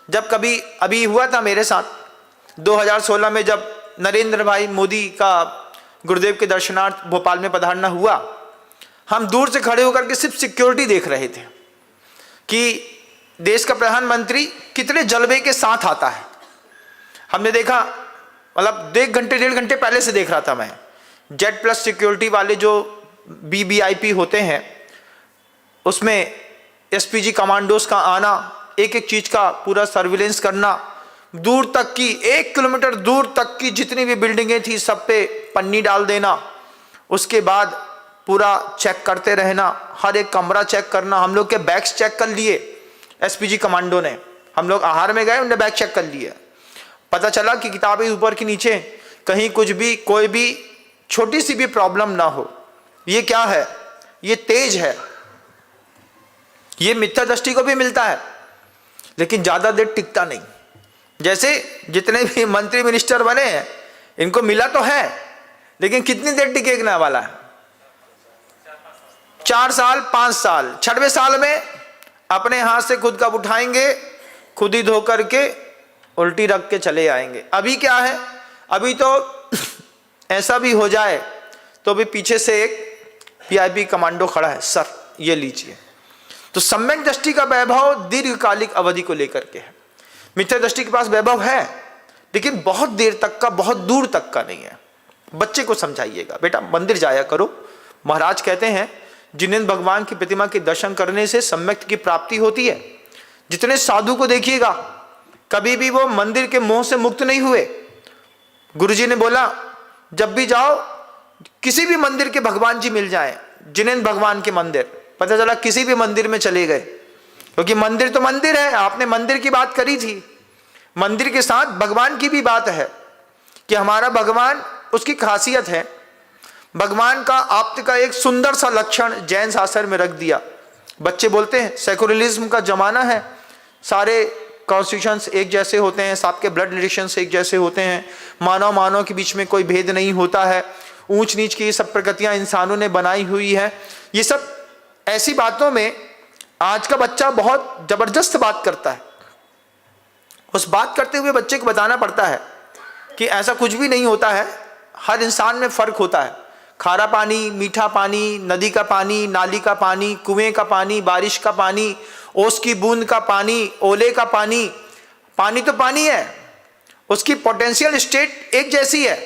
जब कभी अभी हुआ था मेरे साथ 2016 में, जब नरेंद्र भाई मोदी का गुरुदेव के दर्शनार्थ भोपाल में पधारना हुआ, हम दूर से खड़े होकर के सिर्फ सिक्योरिटी देख रहे थे कि देश का प्रधानमंत्री कितने जलवे के साथ आता है। हमने देखा, मतलब 1 घंटे 1.5 घंटे पहले से देख रहा था मैं, जेड प्लस सिक्योरिटी वाले जो BBIP होते हैं, उसमें SPG कमांडोज का आना, एक एक चीज का पूरा सर्विलेंस करना, दूर तक की 1 किलोमीटर दूर तक की जितनी भी बिल्डिंगें थी सब पे पन्नी डाल देना, उसके बाद पूरा चेक करते रहना, हर एक कमरा चेक करना। हम लोग के बैग्स चेक कर लिए SPG कमांडो ने, हम लोग आहार में गए, उन्होंने बैग चेक कर लिए, पता चला कि किताबें ऊपर की नीचे, कहीं कुछ भी कोई भी छोटी सी भी प्रॉब्लम ना हो। ये क्या है? ये तेज है। ये मिथ्या दृष्टि को भी मिलता है लेकिन ज्यादा देर टिकता नहीं। जैसे जितने भी मंत्री मिनिस्टर बने हैं, इनको मिला तो है लेकिन कितनी देर टिकेगा वाला है? 4 साल 5 साल, 6वें साल में अपने हाथ से खुद कब उठाएंगे, खुद ही धो करके उल्टी रख के चले आएंगे। अभी क्या है, अभी तो ऐसा भी हो जाए तो भी पीछे से एक PIP कमांडो खड़ा है, सर ये लीजिए। तो सम्यक दृष्टि का वैभव दीर्घकालिक अवधि को लेकर के है। मिथ्या दृष्टि के पास वैभव है लेकिन बहुत देर तक का, बहुत दूर तक का नहीं है। बच्चे को समझाइएगा, बेटा मंदिर जाया करो। महाराज कहते हैं जिन्हें भगवान की प्रतिमा के दर्शन करने से सम्यक की प्राप्ति होती है। जितने साधु को देखिएगा कभी भी वो मंदिर के मोह से मुक्त नहीं हुए। गुरुजी ने बोला जब भी जाओ किसी भी मंदिर के भगवान जी मिल जाए, जिनेंद्र भगवान के मंदिर, पता चला किसी भी मंदिर में चले गए, क्योंकि मंदिर तो मंदिर है। आपने मंदिर की बात करी थी, मंदिर के साथ भगवान की भी बात है कि हमारा भगवान, उसकी खासियत है। भगवान का आप्त का एक सुंदर सा लक्षण जैन शास्त्र में रख दिया। बच्चे बोलते हैं सेकुलरिज्म का जमाना है, सारे कॉन्स्टिट्यूशंस एक जैसे होते हैं, सबके ब्लड रिलेशंस एक जैसे होते हैं, मानव के बीच में कोई भेद नहीं होता है, ऊंच नीच की सब प्रकृतियां इंसानों ने बनाई हुई है। ये सब ऐसी बातों में आज का बच्चा बहुत जबरदस्त बात करता है। उस बात करते हुए बच्चे को बताना पड़ता है कि ऐसा कुछ भी नहीं होता है, हर इंसान में फर्क होता है। खारा पानी, मीठा पानी, नदी का पानी, नाली का पानी, कुएं का पानी, बारिश का पानी, ओस की बूंद का पानी, ओले का पानी, पानी तो पानी है, उसकी पोटेंशियल स्टेट एक जैसी है।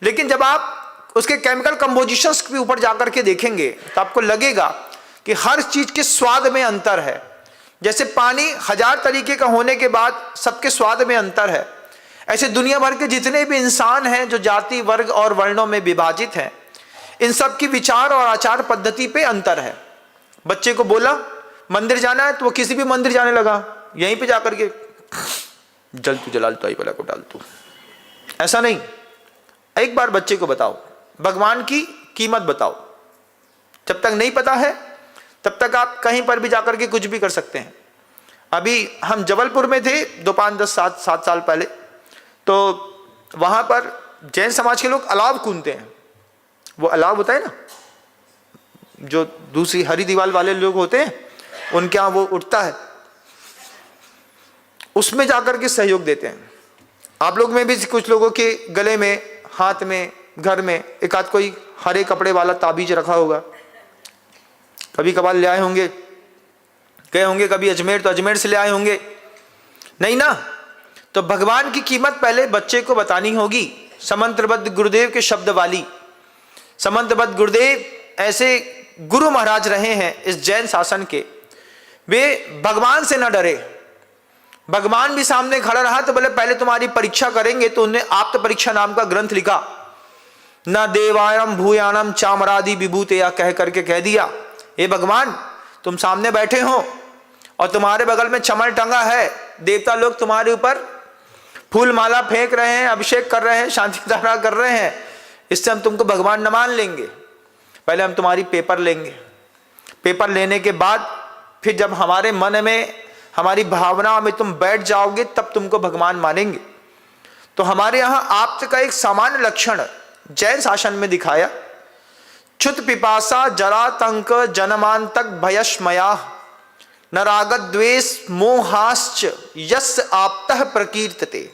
लेकिन जब आप उसके केमिकल कंपोजिशंस के ऊपर जाकर के देखेंगे तो आपको लगेगा कि हर चीज के स्वाद में अंतर है। जैसे पानी 1000 तरीके का होने के बाद सबके स्वाद में अंतर है, ऐसे दुनिया भर के जितने भी इंसान हैं जो जाति वर्ग और वर्णों में विभाजित हैं, इन सब की विचार और आचार पद्धति पे अंतर है। बच्चे को बोला मंदिर जाना है तो वो किसी भी मंदिर जाने लगा, यहीं पे जाकर के जल तू जलाल तो आई वाला को डाल तू। ऐसा नहीं, एक बार बच्चे को बताओ, भगवान की कीमत बताओ। जब तक नहीं पता है तब तक आप कहीं पर भी जाकर के कुछ भी कर सकते हैं। अभी हम जबलपुर में थे 7 साल पहले, तो वहां पर जैन समाज के लोग अलाव कूदते हैं। वो अलाव होता है ना, जो दूसरी हरी दीवार वाले लोग होते हैं उनके यहाँ वो उठता है, उसमें जाकर के सहयोग देते हैं। आप लोग में भी कुछ लोगों के गले में, हाथ में, घर में एक आध कोई हरे कपड़े वाला ताबीज रखा होगा, कभी कभार ले आए होंगे, गए होंगे कभी अजमेर तो अजमेर से ले आए होंगे, नहीं ना। तो भगवान की कीमत पहले बच्चे को बतानी होगी। समंत्रबद्ध गुरुदेव के शब्द वाली, समंत्रबद्ध गुरुदेव ऐसे गुरु महाराज रहे हैं इस जैन शासन के, वे भगवान से न डरे। भगवान भी सामने खड़ा रहा तो बोले पहले तुम्हारी परीक्षा करेंगे। तो उन्हें आप्त परीक्षा नाम का ग्रंथ लिखा, न देवायम भूयानम चामरादि विभूतया कह करके कह दिया, हे भगवान तुम सामने बैठे हो और तुम्हारे बगल में चमर टंगा है, देवता लोग तुम्हारे ऊपर फूल माला फेंक रहे हैं, अभिषेक कर रहे हैं, शांति धारा कर रहे हैं, इससे हम तुमको भगवान न मान लेंगे। पहले हम तुम्हारी पेपर लेंगे, पेपर लेने के बाद फिर जब हमारे मन में, हमारी भावना में तुम बैठ जाओगे तब तुमको भगवान मानेंगे। तो हमारे यहाँ आप्त का एक सामान्य लक्षण जैन शासन में दिखाया, क्षुत पिपासा जरातंक जनमांतक भयस्मया न रागत द्वेष मोहाश्च यस्य आपतः प्रकीर्तते।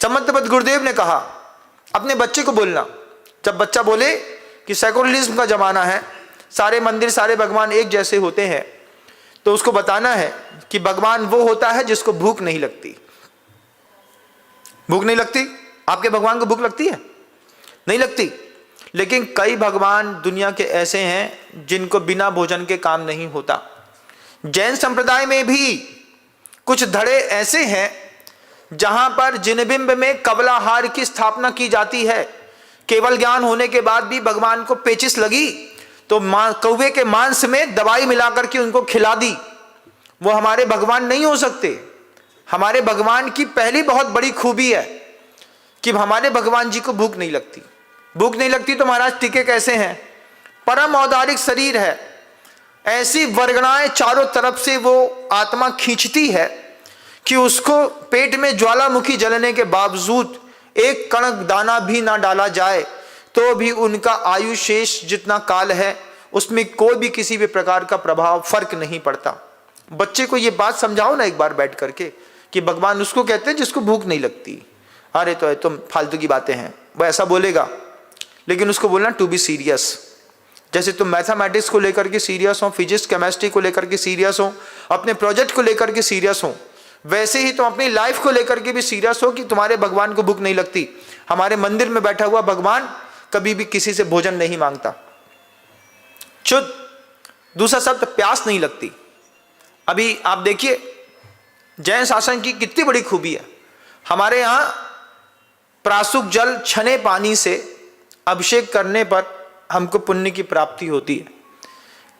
समंतपद गुरुदेव ने कहा अपने बच्चे को बोलना, जब बच्चा बोले कि सेकुलरिज्म का जमाना है, सारे मंदिर सारे भगवान एक जैसे होते हैं, तो उसको बताना है कि भगवान वो होता है जिसको भूख नहीं लगती। भूख नहीं लगती? आपके भगवान को भूख लगती है? नहीं लगती। लेकिन कई भगवान दुनिया के ऐसे हैं जिनको बिना भोजन के काम नहीं होता। जैन संप्रदाय में भी कुछ धड़े ऐसे हैं जहां पर जिनबिंब में कबलाहार की स्थापना की जाती है। केवल ज्ञान होने के बाद भी भगवान को पेचिश लगी तो कौवे के मांस में दवाई मिलाकर के उनको खिला दी। वो हमारे भगवान नहीं हो सकते। हमारे भगवान की पहली बहुत बड़ी खूबी है कि हमारे भगवान जी को भूख नहीं लगती। भूख नहीं लगती तो महाराज टिके कैसे हैं? परम औदारिक शरीर है, ऐसी वर्गणाएं चारों तरफ से वो आत्मा खींचती है कि उसको पेट में ज्वालामुखी जलने के बावजूद एक कणक दाना भी ना डाला जाए तो भी उनका आयु शेष जितना काल है उसमें कोई भी किसी भी प्रकार का प्रभाव फर्क नहीं पड़ता। बच्चे को ये बात समझाओ ना एक बार बैठ करके कि भगवान उसको कहते हैं जिसको भूख नहीं लगती। अरे तो तुम फालतू की बातें हैं, वो ऐसा बोलेगा। लेकिन उसको बोलना टू बी सीरियस। जैसे तुम मैथमेटिक्स को लेकर के सीरियस हो, फिजिक्स केमिस्ट्री को लेकर के सीरियस हो, अपने प्रोजेक्ट को लेकर के सीरियस हो, वैसे ही तुम अपनी लाइफ को लेकर के भी सीरियस हो कि तुम्हारे भगवान को भूख नहीं लगती। हमारे मंदिर में बैठा हुआ भगवान कभी भी किसी से भोजन नहीं मांगता। चुद दूसरा शब्द प्यास नहीं लगती। अभी आप देखिए जैन शासन की कितनी बड़ी खूबी है। हमारे यहाँ प्रासुक जल छने पानी से अभिषेक करने पर हमको पुण्य की प्राप्ति होती है।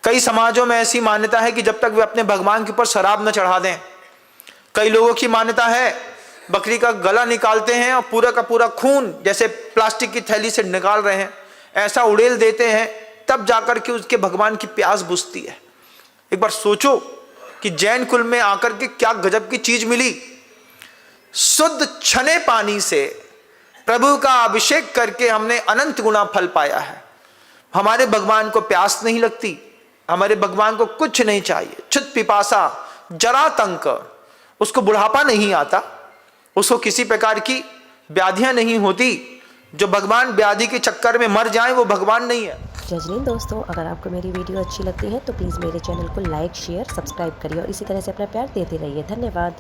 कई समाजों में ऐसी मान्यता है कि जब तक वे अपने भगवान के ऊपर शराब न चढ़ा दें। कई लोगों की मान्यता है बकरी का गला निकालते हैं और पूरा का पूरा खून जैसे प्लास्टिक की थैली से निकाल रहे हैं ऐसा उड़ेल देते हैं, तब जाकर के उसके भगवान की प्यास बुझती है। एक बार सोचो कि जैन कुल में आकर के क्या गजब की चीज मिली। शुद्ध छने पानी से प्रभु का अभिषेक करके हमने अनंत गुना फल पाया है। हमारे भगवान को प्यास नहीं लगती, हमारे भगवान को कुछ नहीं चाहिए। क्षुत पिपासा जरातंक, उसको बुढ़ापा नहीं आता, उसको किसी प्रकार की व्याधियां नहीं होती। जो भगवान व्याधि के चक्कर में मर जाए वो भगवान नहीं है। जज नहीं दोस्तों, अगर आपको मेरी वीडियो अच्छी लगती है तो प्लीज़ मेरे चैनल को लाइक शेयर सब्सक्राइब करिए और इसी तरह से अपना प्यार देते रहिए। धन्यवाद।